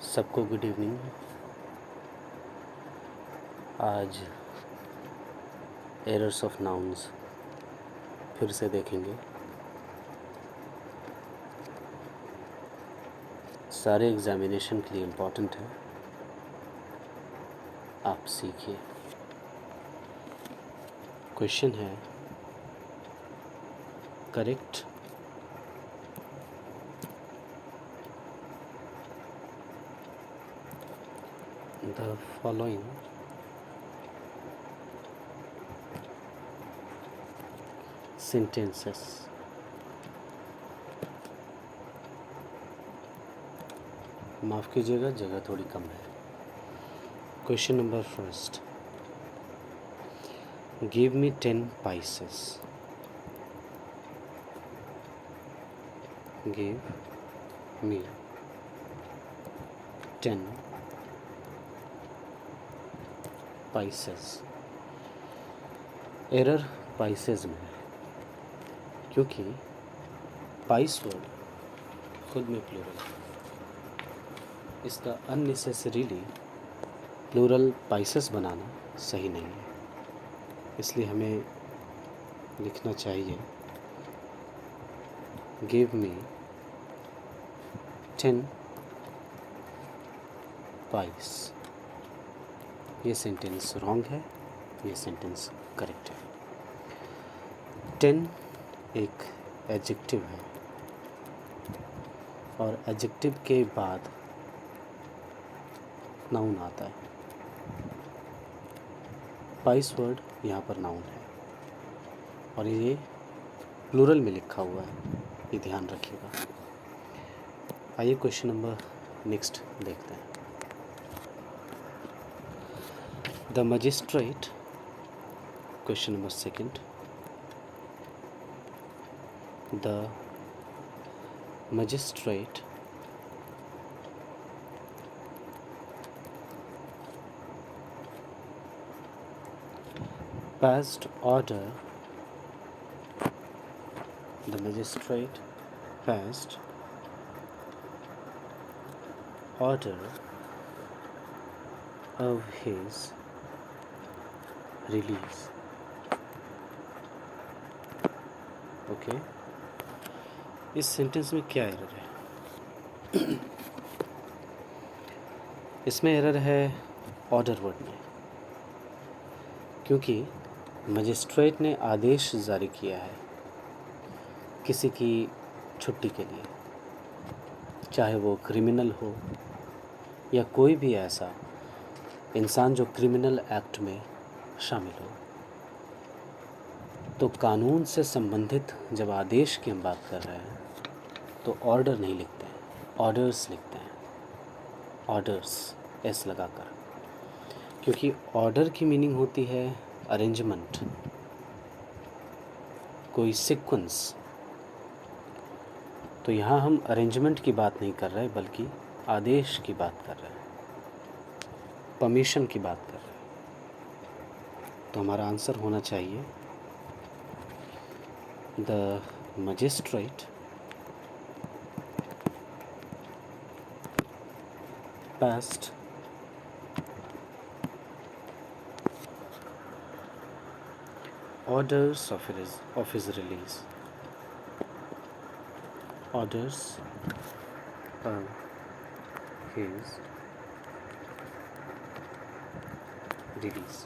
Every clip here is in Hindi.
सबको गुड इवनिंग। आज एरर्स ऑफ नाउन्स फिर से देखेंगे। सारे एग्जामिनेशन के लिए इम्पोर्टेंट है, आप सीखिए। क्वेश्चन है, करेक्ट द फॉलोइंग sentences माफ़ कीजिएगा, जगह थोड़ी कम है। Question number first, give me 10 spices। Give me 10 spices। Error Pisces में है, क्योंकि पाइस वर्ड खुद में प्लूरल है, इसका अननेसेसरीली प्लूरल पाइसेस बनाना सही नहीं है। इसलिए हमें लिखना चाहिए गिव मी 10 पाइस। ये सेंटेंस रॉन्ग है, ये सेंटेंस करेक्ट है। 10 एक एडजेक्टिव है और एडजेक्टिव के बाद नाउन आता है। पाइस वर्ड यहाँ पर नाउन है और ये प्लूरल में लिखा हुआ है, ये ध्यान रखिएगा। आइए क्वेश्चन नंबर नेक्स्ट देखते हैं। The magistrate, question number second, the magistrate passed order of his release। Okay, इस सेंटेंस में क्या एरर है? इसमें एरर है ऑर्डर वर्ड में, क्योंकि मजिस्ट्रेट ने आदेश जारी किया है किसी की छुट्टी के लिए, चाहे वो क्रिमिनल हो या कोई भी ऐसा इंसान जो क्रिमिनल एक्ट में शामिल हो। तो कानून से संबंधित जब आदेश की हम बात कर रहे हैं तो ऑर्डर नहीं लिखते हैं, ऑर्डर्स लिखते हैं, ऑर्डर्स एस लगाकर, क्योंकि ऑर्डर की मीनिंग होती है अरेंजमेंट, कोई सीक्वेंस। तो यहाँ हम अरेंजमेंट की बात नहीं कर रहे बल्कि आदेश की बात कर रहे हैं, परमिशन की बात कर रहे हैं। तो हमारा आंसर होना चाहिए the magistrate passed orders of his release। Orders of his release।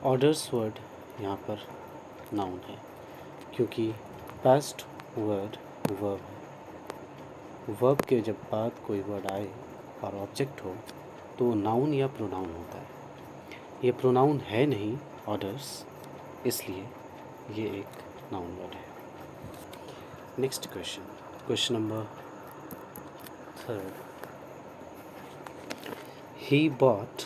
Orders word यहाँ पर नाउन है, क्योंकि पास्ट वर्ड वर्ब है। वर्ब के जब बाद कोई वर्ड आए और ऑब्जेक्ट हो तो वो नाउन या प्रोनाउन होता है। ये प्रोनाउन है नहीं ऑर्डर्स, इसलिए ये एक नाउन वर्ड है। Next question, question number third, he bought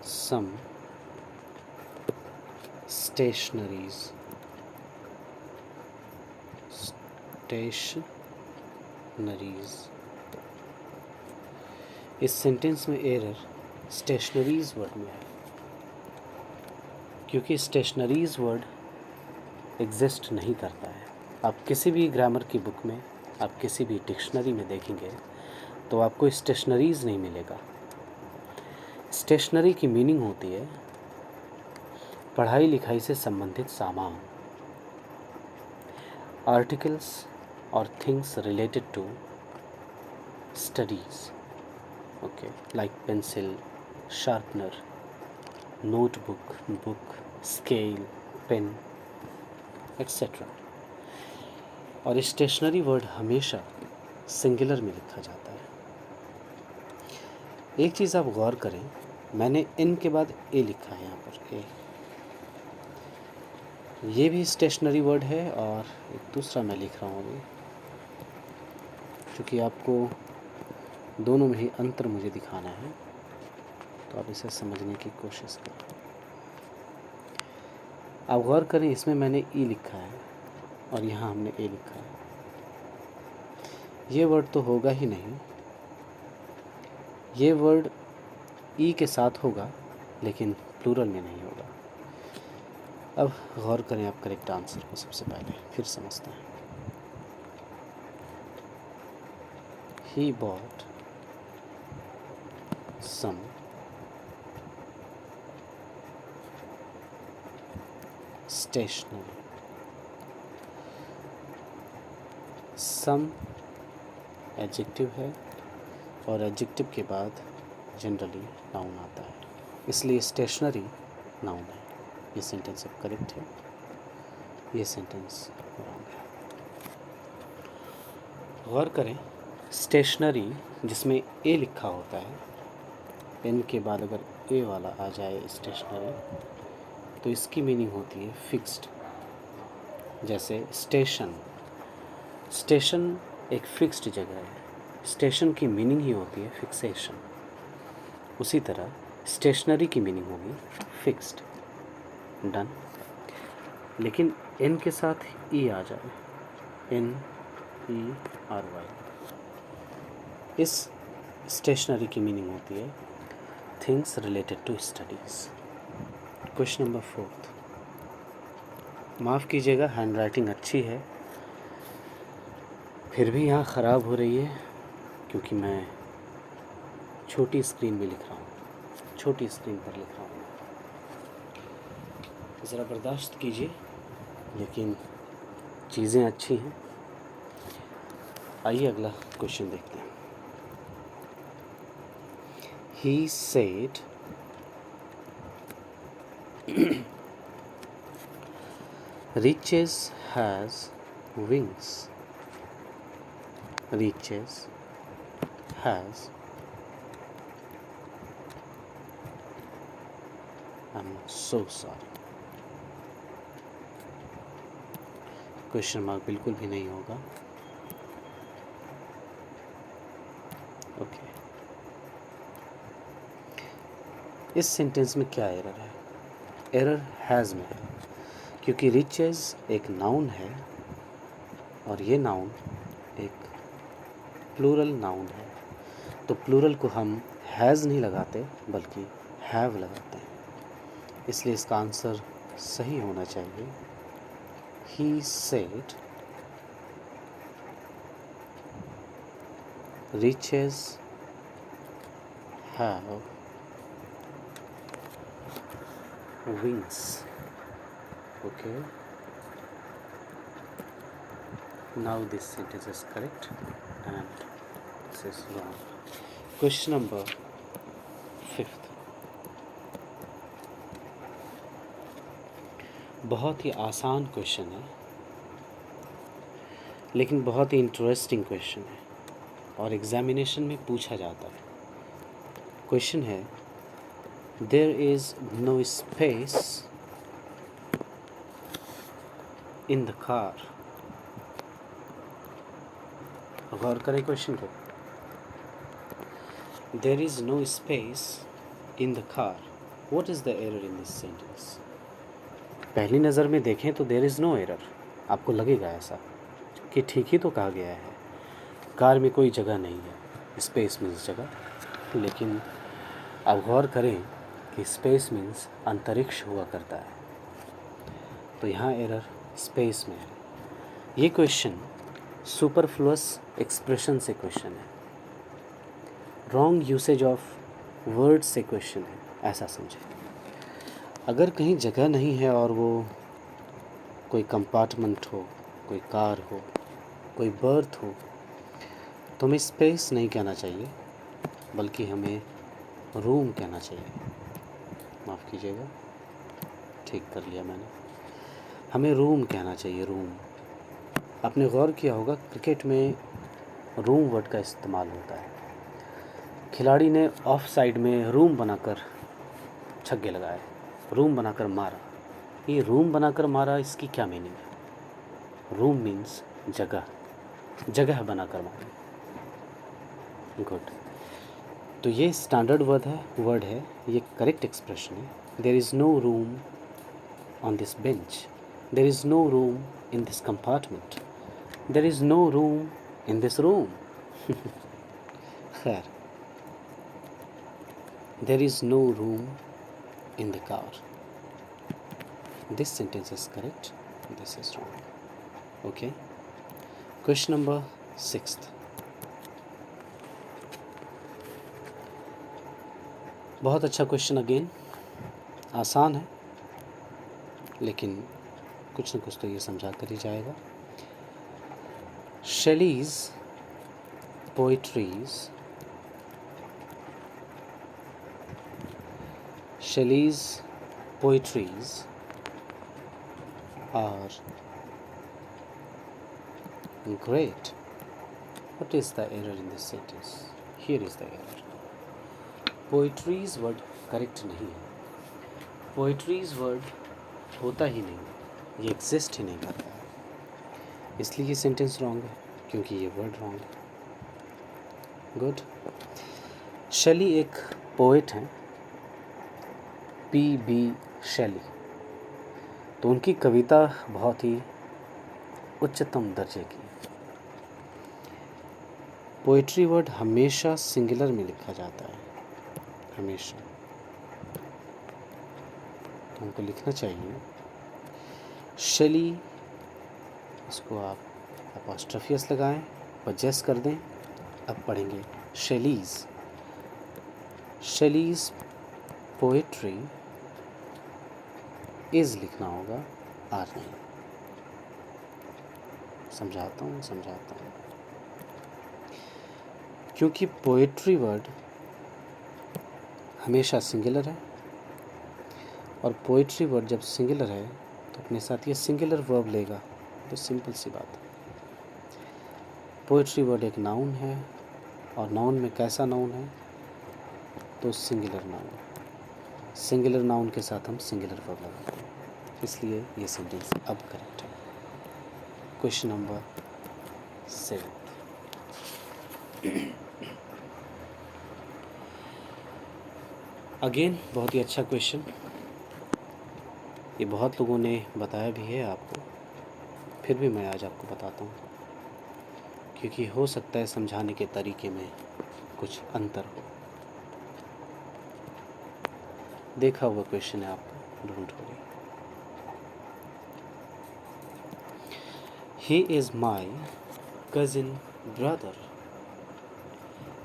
some stationeries. Stationeries, इस सेंटेंस में एरर स्टेशनरीज वर्ड में है, क्योंकि स्टेशनरीज वर्ड एग्जिस्ट नहीं करता है। आप किसी भी ग्रामर की बुक में, आप किसी भी डिक्शनरी में देखेंगे तो आपको स्टेशनरीज़ नहीं मिलेगा। स्टेशनरी की मीनिंग होती है पढ़ाई लिखाई से संबंधित सामान, आर्टिकल्स और things related to studies, okay, like pencil, sharpener, notebook, book, scale, pen, etcetera. और स्टेशनरी वर्ड हमेशा सिंगुलर में लिखा जाता है। एक चीज़ आप गौर करें, मैंने इन के बाद ए लिखा है यहाँ पर, ए। ये भी स्टेशनरी वर्ड है और एक दूसरा मैं लिख रहा हूँ अभी, क्योंकि आपको दोनों में ही अंतर मुझे दिखाना है, तो आप इसे समझने की कोशिश करें। आप गौर करें, इसमें मैंने ई लिखा है और यहाँ हमने ए लिखा है। ये वर्ड तो होगा ही नहीं, ये वर्ड ई के साथ होगा लेकिन प्लूरल में नहीं होगा। अब गौर करें आप करेक्ट आंसर को सबसे पहले, फिर समझते हैं। He bought some stationery. Some adjective है और एडजेक्टिव के बाद जनरली नाउन आता है, इसलिए स्टेशनरी नाउन है। ये सेंटेंस अब करेक्ट है, ये सेंटेंस रॉन्ग है। गौर करें, स्टेशनरी जिसमें ए लिखा होता है, एन के बाद अगर ए वाला आ जाए स्टेशनरी, तो इसकी मीनिंग होती है फिक्स्ड। जैसे स्टेशन, स्टेशन एक फिक्स्ड जगह है, स्टेशन की मीनिंग ही होती है फिक्सेशन। उसी तरह स्टेशनरी की मीनिंग होगी फिक्स्ड। डन। लेकिन एन के साथ ई आ जाए, एन ई आर वाई, इस स्टेशनरी की मीनिंग होती है things related to studies. Question number 4। माफ़ कीजिएगा, हैंड राइटिंग अच्छी है, फिर भी यहाँ ख़राब हो रही है क्योंकि मैं छोटी स्क्रीन में लिख रहा हूँ, छोटी स्क्रीन पर लिख रहा हूँ। ज़रा बर्दाश्त कीजिए, लेकिन चीज़ें अच्छी हैं। आइए अगला क्वेश्चन देखते हैं। He said riches has wings. Riches has, I'm so sorry, question mark बिल्कुल भी नहीं होगा। ओके, इस सेंटेंस में क्या एरर है? एरर हैज़ में है, क्योंकि रिचेस एक नाउन है और ये नाउन एक प्लूरल नाउन है, तो प्लूरल को हम हैज़ नहीं लगाते बल्कि हैव लगाते हैं, इसलिए इसका आंसर सही होना चाहिए। He said riches have wings. Okay, now this sentence is correct and this is wrong. Question number 5. बहुत ही आसान क्वेश्चन है, लेकिन बहुत ही इंटरेस्टिंग क्वेश्चन है और एग्जामिनेशन में पूछा जाता है। क्वेश्चन है, there is no space in the car. गौर करें क्वेश्चन को, there is no space in the car, what is the error in this sentence? पहली नज़र में देखें तो देयर इज़ नो एरर, आपको लगेगा ऐसा कि ठीक ही तो कहा गया है, कार में कोई जगह नहीं है, स्पेस मीन्स जगह। लेकिन अब गौर करें कि स्पेस मीन्स अंतरिक्ष हुआ करता है, तो यहाँ एरर स्पेस में है। ये क्वेश्चन सुपरफ्लुअस एक्सप्रेशन से क्वेश्चन है, रॉन्ग यूसेज ऑफ वर्ड से क्वेश्चन है, ऐसा समझे। अगर कहीं जगह नहीं है और वो कोई कंपार्टमेंट हो, कोई कार हो, कोई बर्थ हो, तो हमें स्पेस नहीं कहना चाहिए, बल्कि हमें रूम कहना चाहिए। माफ़ कीजिएगा, ठीक कर लिया मैंने। हमें रूम कहना चाहिए, रूम। आपने गौर किया होगा क्रिकेट में रूम वर्ड का इस्तेमाल होता है। खिलाड़ी ने ऑफ साइड में रूम बनाकर छक्के लगाए, रूम बनाकर मारा। ये रूम बनाकर मारा, इसकी क्या मीनिंग है? रूम मीन्स जगह, जगह बनाकर मारी। गुड। तो ये स्टैंडर्ड वर्ड है, ये करेक्ट एक्सप्रेशन है। There is no room on this bench, there is no room in this compartment, there is no room in this room. खैर, there is no room in the car. This sentence is correct, this is wrong. Okay, question number 6. बहुत अच्छा क्वेश्चन, अगेन आसान है, लेकिन कुछ न कुछ तो ये समझा कर ही जाएगा। Shelley's poetries are great. What is the error in this sentence? Here is the error. Poetries word correct नहीं है। Poetries word होता ही नहीं, ये exist ही नहीं करता है, इसलिए ये sentence wrong है, क्योंकि ये word wrong है। Good. शेली एक पोएट हैं, P.B. शेली। तो उनकी कविता बहुत ही उच्चतम दर्जे की। पोइट्री वर्ड हमेशा सिंगुलर में लिखा जाता है, हमेशा। तो हमको लिखना चाहिए शेली, इसको आप अपॉस्ट्रोफियस लगाएं, पजेस कर दें। अब पढ़ेंगे शेलीज़ पोएट्री इज़ लिखना होगा, आर नहीं। समझाता हूँ। क्योंकि पोएट्री वर्ड हमेशा सिंगुलर है, और पोएट्री वर्ड जब सिंगुलर है तो अपने साथ ये सिंगुलर वर्ब लेगा। तो सिंपल सी बात है, पोएट्री वर्ड एक नाउन है, और नाउन में कैसा नाउन है? तो सिंगुलर नाउन। सिंगुलर नाउन के साथ हम सिंगुलर वर्ब लगाते हैं, इसलिए ये सेंटेंस अब करेक्ट है। Question number 7। अगेन बहुत ही अच्छा क्वेश्चन, ये बहुत लोगों ने बताया भी है आपको, फिर भी मैं आज आपको बताता हूँ, क्योंकि हो सकता है समझाने के तरीके में कुछ अंतर हो। देखा हुआ क्वेश्चन है आपको, don't worry. He is my cousin brother.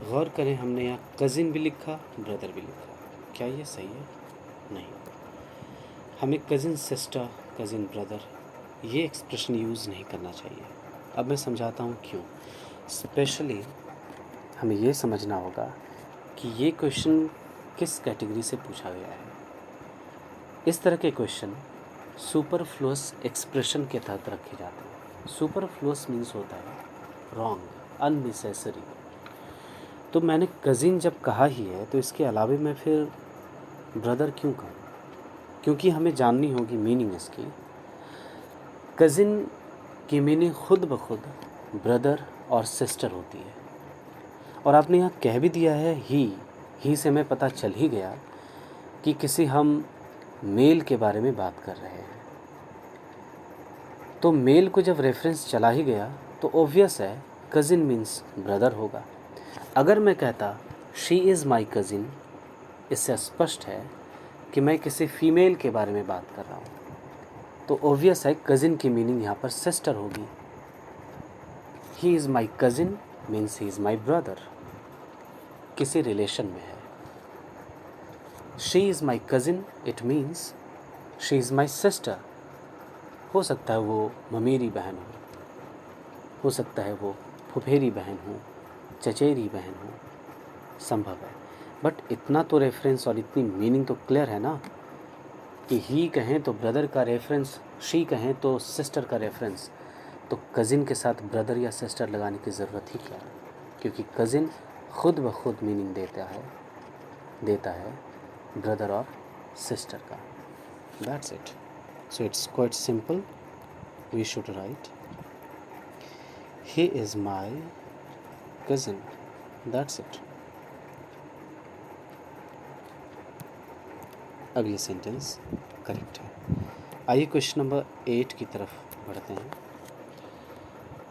गौर करें, हमने यहाँ कज़िन भी लिखा, ब्रदर भी लिखा। क्या ये सही है? नहीं। हमें कज़िन सिस्टर, कज़िन ब्रदर ये एक्सप्रेशन यूज़ नहीं करना चाहिए। अब मैं समझाता हूँ क्यों। स्पेशली हमें ये समझना होगा कि ये क्वेश्चन किस कैटेगरी से पूछा गया है। इस तरह के क्वेश्चन सुपरफ्लुअस एक्सप्रेशन के तहत रखे जाते हैं। सुपरफ्लुअस मीन्स होता है रॉन्ग, अननेसेसरी। तो मैंने कज़िन जब कहा ही है, तो इसके अलावे मैं फिर ब्रदर क्यों कहूँ? क्योंकि हमें जाननी होगी मीनिंग इसकी। कज़िन की मीनिंग खुद ब खुद ब्रदर और सिस्टर होती है, और आपने यहाँ कह भी दिया है ही से हमें पता चल ही गया कि किसी हम मेल के बारे में बात कर रहे हैं। तो मेल को जब रेफरेंस चला ही गया तो ऑब्वियस है कज़िन मीन्स ब्रदर होगा। अगर मैं कहता शी इज़ माई कज़िन, इससे स्पष्ट है कि मैं किसी फीमेल के बारे में बात कर रहा हूँ। तो ऑब्वियस है कज़िन की मीनिंग यहाँ पर सिस्टर होगी। ही is my cousin means he is my brother, किसी रिलेशन में है। She is my cousin it means she is my sister, हो सकता है वो ममेरी बहन हो सकता है वो फुफेरी बहन हो, चचेरी बहन हो, संभव है। बट इतना तो रेफरेंस और इतनी मीनिंग तो क्लियर है ना कि ही कहें तो ब्रदर का रेफरेंस, शी कहें तो सिस्टर का रेफरेंस, तो कज़िन के साथ ब्रदर या सिस्टर लगाने की ज़रूरत ही क्या है, क्योंकि कज़िन खुद ब खुद मीनिंग देता है ब्रदर और सिस्टर का। That's it. So it's quite simple. We should write he is my cousin, that's it. अब ये सेंटेंस करेक्ट है। आइए क्वेश्चन नंबर 8 की तरफ बढ़ते हैं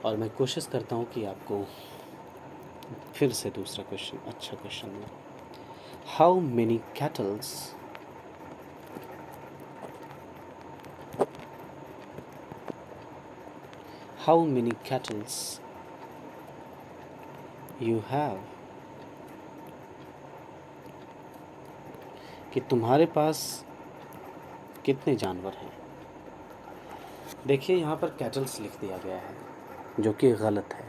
और मैं कोशिश करता हूँ कि आपको फिर से दूसरा क्वेश्चन अच्छा क्वेश्चन मिले। How many kettles you have, कि तुम्हारे पास कितने जानवर हैं। देखिए यहाँ पर कैटल्स लिख दिया गया है, जो कि गलत है,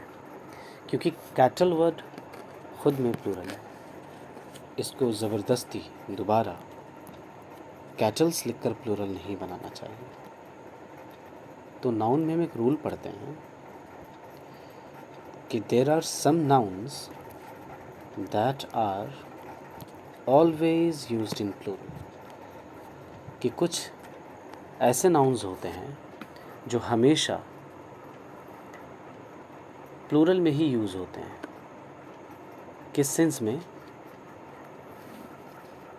क्योंकि कैटल वर्ड खुद में प्लूरल है। इसको ज़बरदस्ती दोबारा कैटल्स लिखकर प्लूरल नहीं बनाना चाहिए। तो नाउन में हम एक रूल पढ़ते हैं कि there are some nouns that are always used in plural, कि कुछ ऐसे नाउन्स होते हैं जो हमेशा प्लूरल में ही यूज़ होते हैं। किस सेंस में?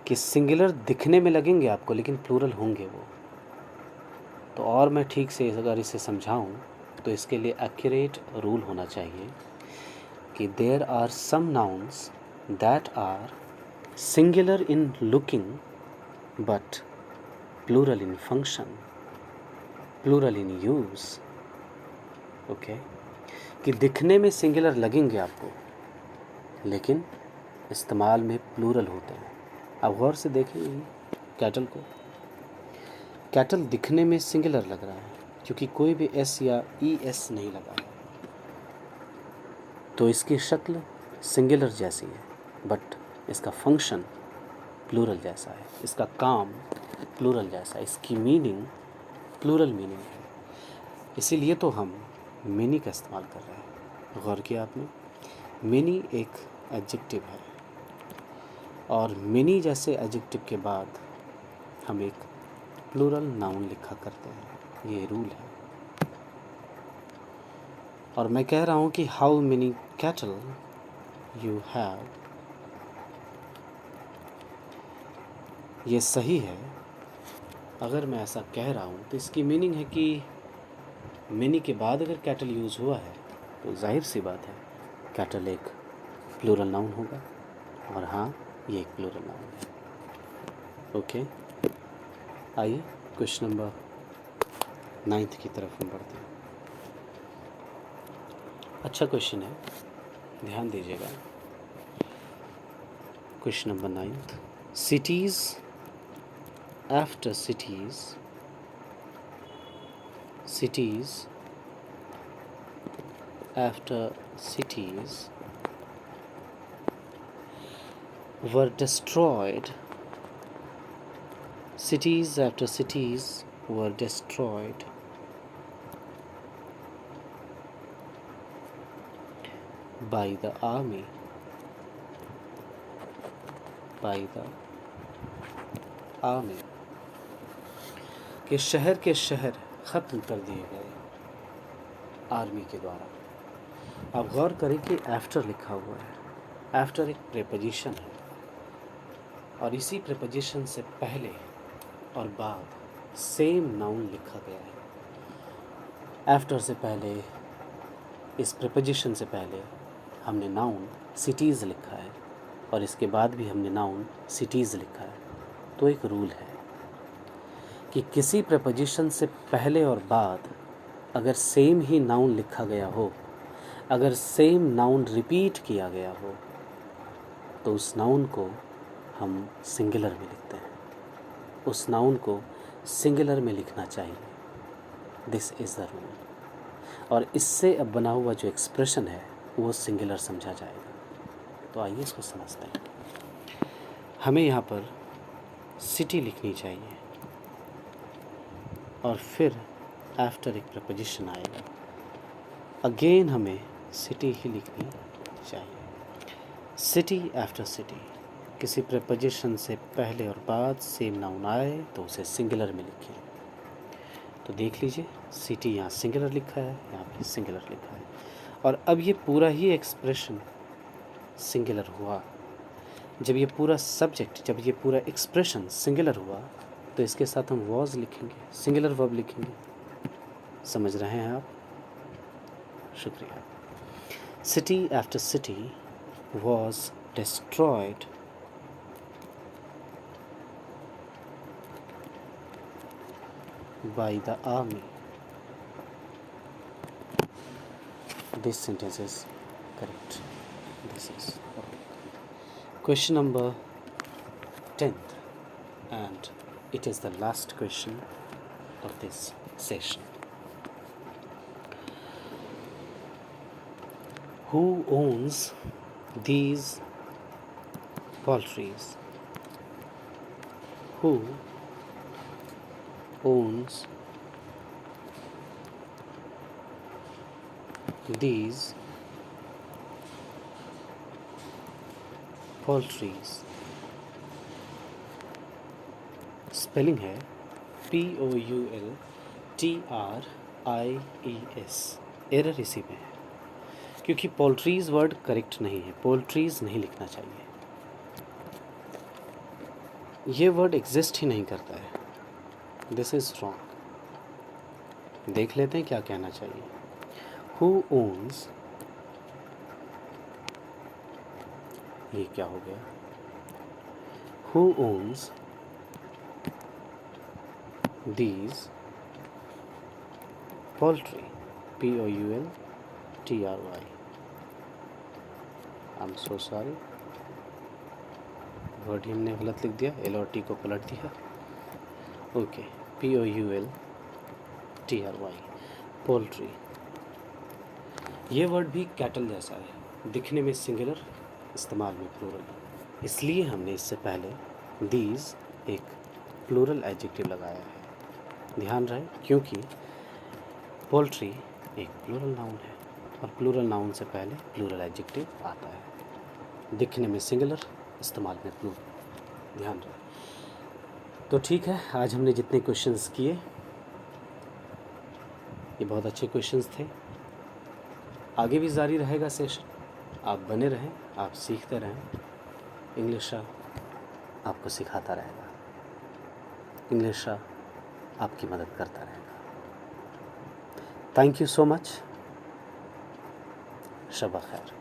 कि सिंगुलर दिखने में लगेंगे आपको लेकिन प्लूरल होंगे वो। तो और मैं ठीक से अगर इसे समझाऊं तो इसके लिए एक्यूरेट रूल होना चाहिए कि there are some nouns that are singular in looking but plural in function, plural in use. Okay, कि दिखने में सिंगुलर लगेंगे आपको लेकिन इस्तेमाल में प्लूरल होते हैं। अब गौर से देखिए कैटल को, कैटल दिखने में सिंगुलर लग रहा है क्योंकि कोई भी एस या ई एस नहीं लगा है, तो इसकी शक्ल सिंगुलर जैसी है बट इसका फंक्शन प्लूरल जैसा है, इसका काम प्लूरल जैसा है, इसकी मीनिंग प्लूरल मीनिंग है। इसीलिए तो हम मेनी का इस्तेमाल कर रहे हैं। गौर किया आपने? मेनी एक एडजेक्टिव है और मेनी जैसे एडजेक्टिव के बाद हम एक प्लूरल नाउन लिखा करते हैं, ये रूल है। और मैं कह रहा हूँ कि how many cattle you have, ये सही है। अगर मैं ऐसा कह रहा हूँ तो इसकी मीनिंग है कि मेनी के बाद अगर कैटल यूज़ हुआ है तो जाहिर सी बात है कैटल एक प्लूरल नाउन होगा। और हाँ, ये एक प्लूरल नाउन है। ओके, आइए क्वेश्चन नंबर 9 की तरफ हम बढ़ते हैं। अच्छा क्वेश्चन है, ध्यान दीजिएगा। Question number 9, cities after cities, cities after cities were destroyed, cities after cities were destroyed by the army, by the army, कि शहर के शहर ख़त्म कर दिए गए आर्मी के द्वारा। अब गौर करें कि आफ्टर लिखा हुआ है। आफ्टर एक प्रेपोजिशन है और इसी प्रेपोजिशन से पहले और बाद सेम नाउन लिखा गया है। आफ्टर से पहले, इस प्रेपोजिशन से पहले हमने नाउन सिटीज़ लिखा है और इसके बाद भी हमने नाउन सिटीज़ लिखा है। तो एक रूल है कि किसी प्रपोजिशन से पहले और बाद अगर सेम ही नाउन लिखा गया हो, अगर सेम नाउन रिपीट किया गया हो, तो उस नाउन को हम सिंगुलर में लिखते हैं। उस नाउन को सिंगुलर में लिखना चाहिए। This is the rule. और इससे अब बना हुआ जो एक्सप्रेशन है वो सिंगुलर समझा जाएगा। तो आइए इसको समझते हैं। हमें यहाँ पर सिटी लिखनी चाहिए और फिर आफ्टर एक प्रपोजिशन आएगा। अगेन हमें सिटी ही लिखनी चाहिए। सिटी आफ्टर सिटी, किसी प्रपोजिशन से पहले और बाद सेम नाउन आए तो उसे सिंगुलर में लिखें। तो देख लीजिए, सिटी यहाँ सिंगुलर लिखा है, यहाँ पे सिंगुलर लिखा है। और अब ये पूरा ही एक्सप्रेशन सिंगुलर हुआ। जब ये पूरा सब्जेक्ट, जब ये पूरा एक्सप्रेशन सिंगुलर हुआ तो इसके साथ हम वॉज लिखेंगे, सिंगुलर वर्ब लिखेंगे। समझ रहे हैं आप? शुक्रिया। City after city was destroyed by the army. This sentence is correct. This is question number 10th, and it is the last question of this session. Who owns these poultries? Who owns these poultries? Spelling है POULTRIES। एरर इसी में है क्योंकि पोल्ट्रीज़ वर्ड करेक्ट नहीं है, पोल्ट्रीज़ नहीं लिखना चाहिए। ये वर्ड एग्जिस्ट ही नहीं करता है। This is wrong. देख लेते हैं क्या कहना चाहिए। हु ओन्स, ये क्या हो गया? Who owns these poultry, POULTRY। I'm so sorry, word ही हमने गलत लिख दिया, एल और टी को पलट दिया। Okay, POULTRY, poultry. ये वर्ड भी कैटल जैसा है, दिखने में सिंगुलर, इस्तेमाल में प्लूरल। इसलिए हमने इससे पहले दीज एक प्लूरल एडजेक्टिव लगाया है। ध्यान रहे, क्योंकि पोल्ट्री एक प्लूरल नाउन है और प्लूरल नाउन से पहले प्लूरल एडजेक्टिव आता है। दिखने में सिंगुलर, इस्तेमाल में प्लूरल। ध्यान रहे। तो ठीक है, आज हमने जितने क्वेश्चंस किए ये बहुत अच्छे क्वेश्चंस थे। आगे भी जारी रहेगा सेशन। आप बने रहें, आप सीखते रहें। इंग्लिश आपको सिखाता रहेगा, इंग्लिश आपकी मदद करता रहेगा। Thank you so much. शब खैर।